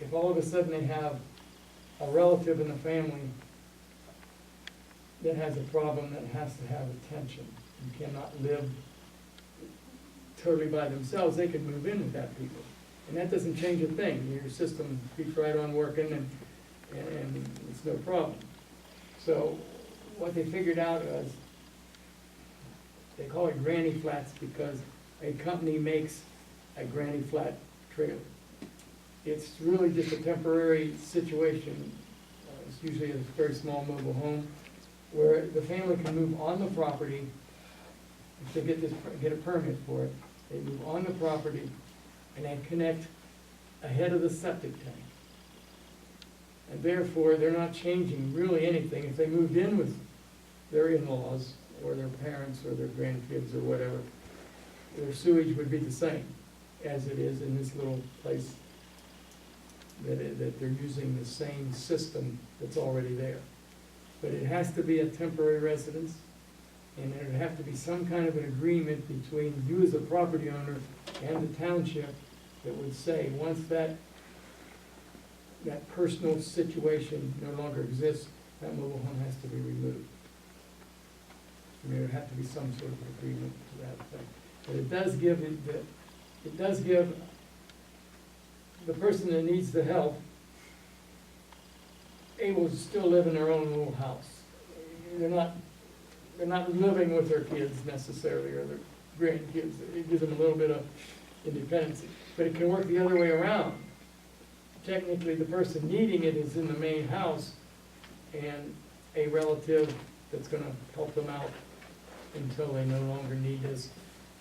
if all of a sudden they have a relative in the family that has a problem that has to have attention and cannot live totally by themselves, they can move in with that people. And that doesn't change a thing. Your system keeps right on working and it's no problem. So what they figured out was, they call it granny flats because a company makes a granny flat trailer. It's really just a temporary situation. It's usually a very small mobile home where the family can move on the property. If they get a permit for it, they move on the property and they connect ahead of the septic tank. And therefore, they're not changing really anything. If they moved in with their in-laws or their parents or their grandkids or whatever, their sewage would be the same as it is in this little place, that they're using the same system that's already there. But it has to be a temporary residence, and there would have to be some kind of an agreement between you as a property owner and the township that would say, once that personal situation no longer exists, that mobile home has to be removed. And there would have to be some sort of agreement to that effect. But it does give the person that needs the help able to still live in their own little house. They're not living with their kids necessarily, or their grandkids. It gives them a little bit of independence. But it can work the other way around. Technically, the person needing it is in the main house, and a relative that's gonna help them out until they no longer need this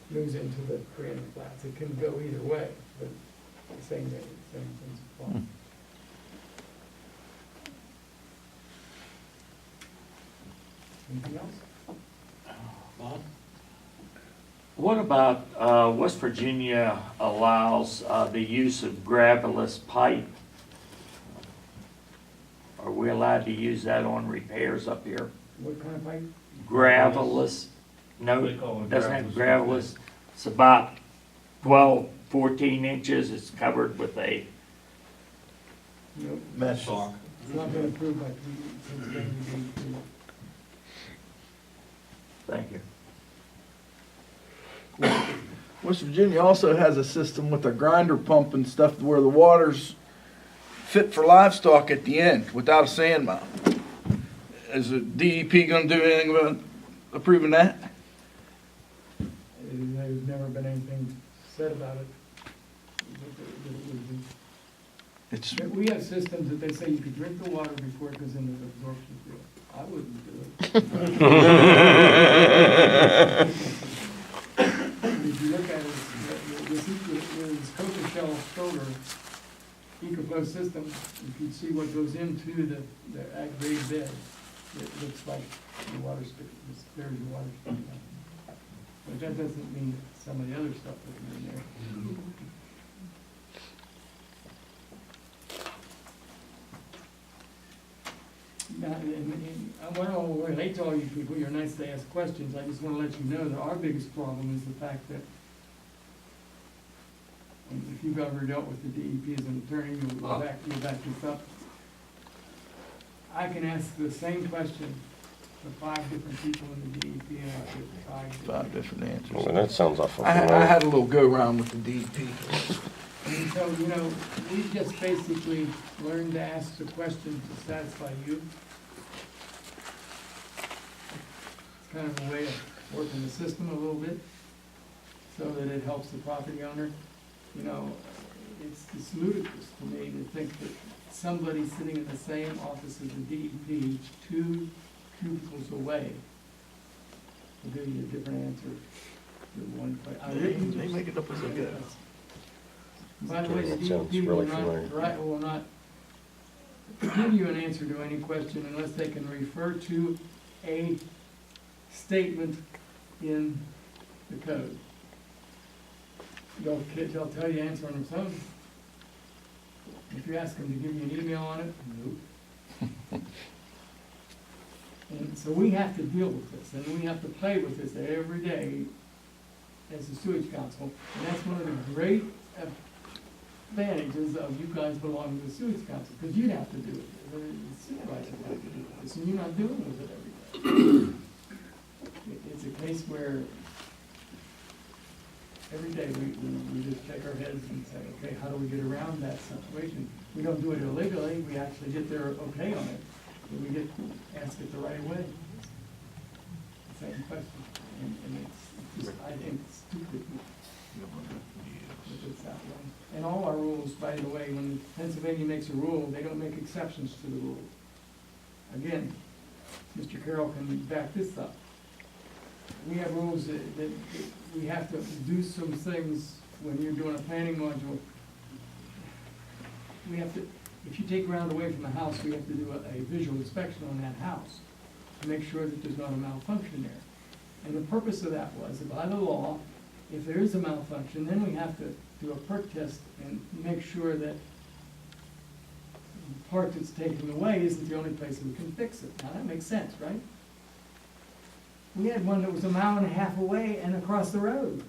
moves into the granny flats. It can go either way, but the same things apply. Anything else? Bob? What about, West Virginia allows the use of gravelous pipe? Are we allowed to use that on repairs up here? What kind of pipe? Gravelous, no, They call it doesn't have gravelous. gravelous. It's about 12, 14 inches. It's covered with a, Nope. Mesh. It's not been approved by PDEP. thank you. West Virginia also has a system with a grinder pump and stuff where the water's fit for livestock at the end without a sand mound. Is the DEP gonna do anything about approving that? There's never been anything said about it. It's, We have systems that they say you can drink the water before it goes into the absorption field. I wouldn't do it. If you look at it, this Coca Shell Solar EcoFlow system, if you see what goes into the ag-grade bed, it looks like the water's, there's the water sticking out. But that doesn't mean that some of the other stuff isn't in there. Now, when I relate to all you people, you're nice to ask questions. I just want to let you know that our biggest problem is the fact that, and if you've ever dealt with the DEP as an attorney, you'll back this up. I can ask the same question to 5 different people in the DEP, and I get 5 different answers. Well, that sounds awful I familiar. had a little go around with the DEP. And so, we just basically learned to ask the question to satisfy you. It's kind of a way of working the system a little bit, so that it helps the property owner. It's ludicrous to me to think that somebody sitting in the same office as the DEP, 2 cubicles away, will give you a different answer to one question. They make it up as they go. By the way, the That sounds DEP really familiar. will not give you an answer to any question unless they can refer to a statement in the code. They'll tell you the answer on their phone. If you ask them to give you an email on it, nope. And so we have to deal with this, and we have to play with this every day as the sewage council. And that's one of the great disadvantages of you guys belonging to the sewage council, because you'd have to do it. The supervisor would have to do this, and you're not dealing with it every day. It's a case where every day we just shake our heads and say, okay, how do we get around that situation? We don't do it illegally, we actually get their okay on it, but we get asked it the right way. Same question, and it's just, I think it's stupid. If it's that way. And all our rules, by the way, when Pennsylvania makes a rule, they don't make exceptions to the rule. Again, Mr. Carroll can back this up. We have rules that we have to do some things when you're doing a planning module. We have to, if you take ground away from the house, we have to do a visual inspection on that house to make sure that there's not a malfunction there. And the purpose of that was, that by the law, if there is a malfunction, then we have to do a perk test and make sure that the part that's taken away isn't the only place that we can fix it. Now, that makes sense, right? We had one that was 1.5 miles away and across the road.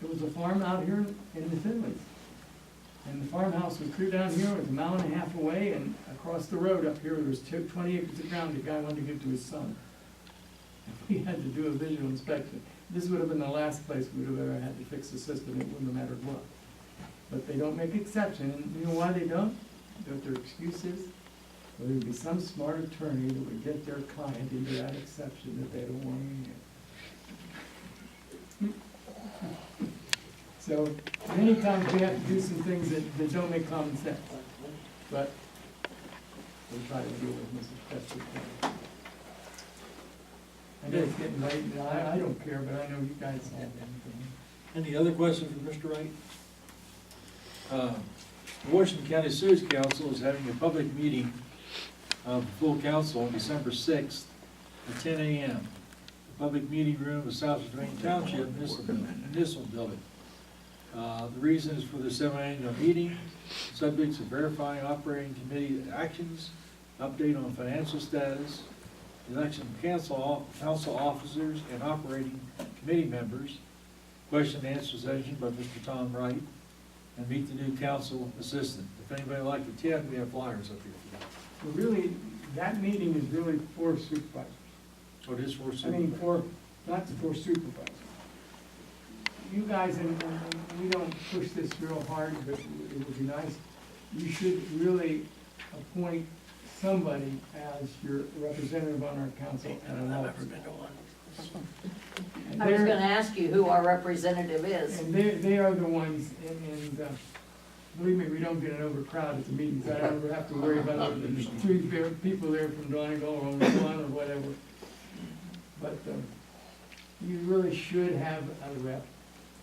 It was a farm out here in the Finleys. And the farmhouse was clear down here, it was 1.5 miles away, and across the road up here, there was 20 acres of ground the guy wanted to give to his son. We had to do a visual inspection. This would have been the last place we would have ever had to fix the system, it wouldn't have mattered what. But they don't make exception, and you know why they don't? You know what their excuse is? Well, there'd be some smart attorney that would get their client into that exception that they don't want in here. So, many times we have to do some things that don't make common sense, but we'll try to deal with this as best we can. I know it's getting late, and I don't care, but I know you guys have anything. Any other questions for Mr. Wright? The Washington County Sewage Council is having a public meeting of the full council on December 6th at 10 a.m. The public meeting room is South Duane Township Municipal Building. The reason is for the semi-annual meeting, subjects of verifying operating committee actions, update on financial status, election of council officers and operating committee members, question and answer session by Mr. Tom Wright, and meet the new council assistant. If anybody would like to attend, we have flyers up here for that. Well, really, that meeting is really for supervisors. So it is for I mean, supervisors. not for supervisors. You guys, and we don't push this real hard, but it would be nice, you should really appoint somebody as your representative on our council at an alternate. And I was they're- gonna ask you who our representative is. And they are the ones, and believe me, we don't get an overcrowd at the meetings. I don't ever have to worry about it. There's 3 people there from Donegal or only one or whatever. But you really should have a rep.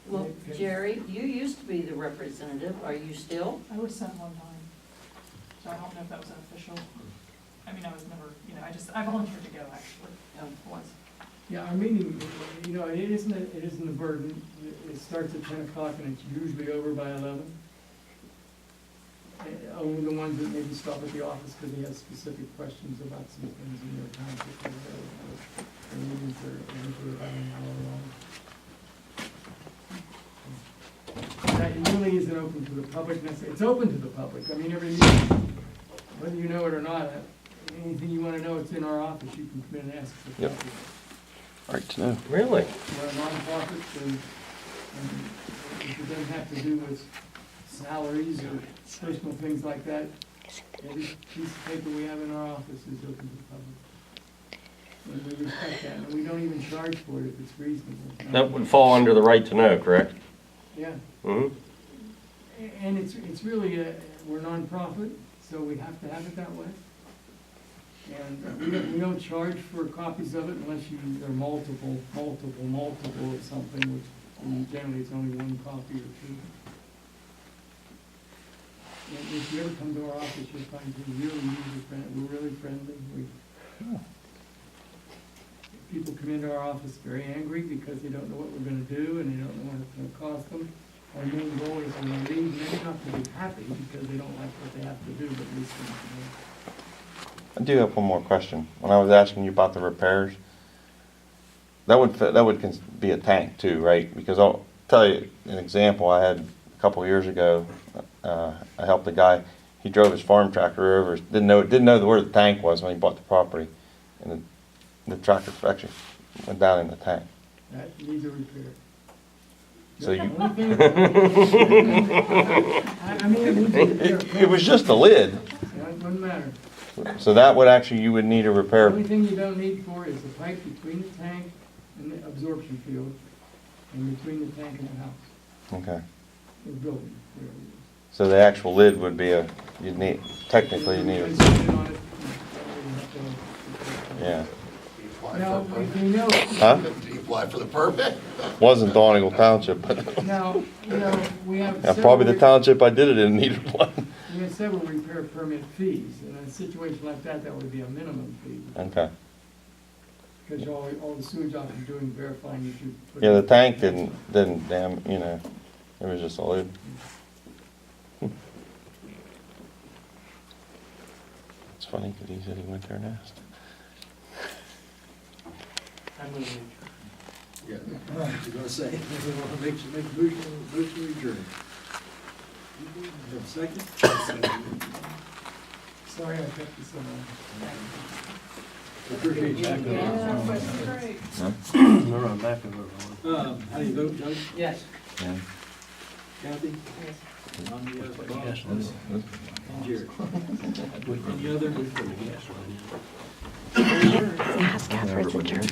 Well, Jerry, you used to be the representative, are you still? I was sent one time, so I don't know if that was an official. I mean, I was never, I volunteered to go actually, once. Yeah, our meeting, it isn't a burden. It starts at 10 o'clock and it's usually over by 11. Only the ones that maybe stop at the office because they have specific questions about some things in their township or whatever. The meetings are usually about an hour long. That really isn't open to the public. It's open to the public. I mean, every meeting, whether you know it or not, anything you want to know, it's in our office. You can come in and ask for Yep. copies. Right to know. Really? We're a nonprofit, and it doesn't have to do with salaries or personal things like that. Every piece of paper we have in our office is open to the public. And we respect that, and we don't even charge for it if it's reasonable. That would fall under the right to know, correct? Yeah, Hmm? and it's really, we're nonprofit, so we have to have it that way. And we don't charge for copies of it unless they're multiple of something, which generally it's only 1 copy or 2. And if you ever come to our office, you'll find we're really user-friendly, we're really friendly. People come into our office very angry because they don't know what we're gonna do and they don't know what it's gonna cost them. Our main goal is when they leave, they're not gonna be happy because they don't like what they have to do, but at least they know. I do have one more question. When I was asking you about the repairs, that would be a tank too, right? Because I'll tell you an example. I had a couple of years ago, I helped a guy, he drove his farm tractor over, didn't know where the tank was when he bought the property. And the tractor actually went down in the tank. That needs a repair. So you, I mean, it needs a repair. it was just a lid. That wouldn't matter. So that would actually, you would need a The repair. only thing you don't need for is the pipe between the tank and the absorption field, and between the tank and the house, Okay. or building, whatever it So the actual lid would be you'd need, is. technically you need Put a, it on it, yeah. Now, if you know, Huh? Do you apply for the permit? Wasn't Donegal Township, but now, we have probably the several, township I did it in needed one. we have several repair permit fees, and in a situation like that, that would be a minimum fee. Okay. Because all the sewage officers doing verifying that you. put Yeah, the in- tank didn't damn, it was just a lid. It's funny, because he said he went there and asked. Yeah. All right, you're gonna say, we want to make a motion to adjourn. Have a second? Sorry, I kept you so long. Appreciate you. Yeah, but it's great. How do you vote, Doug? Yes. Yeah. Kathy? I'm yes, Bob? And Jerry? Any other? Ask Catherine to adjourn.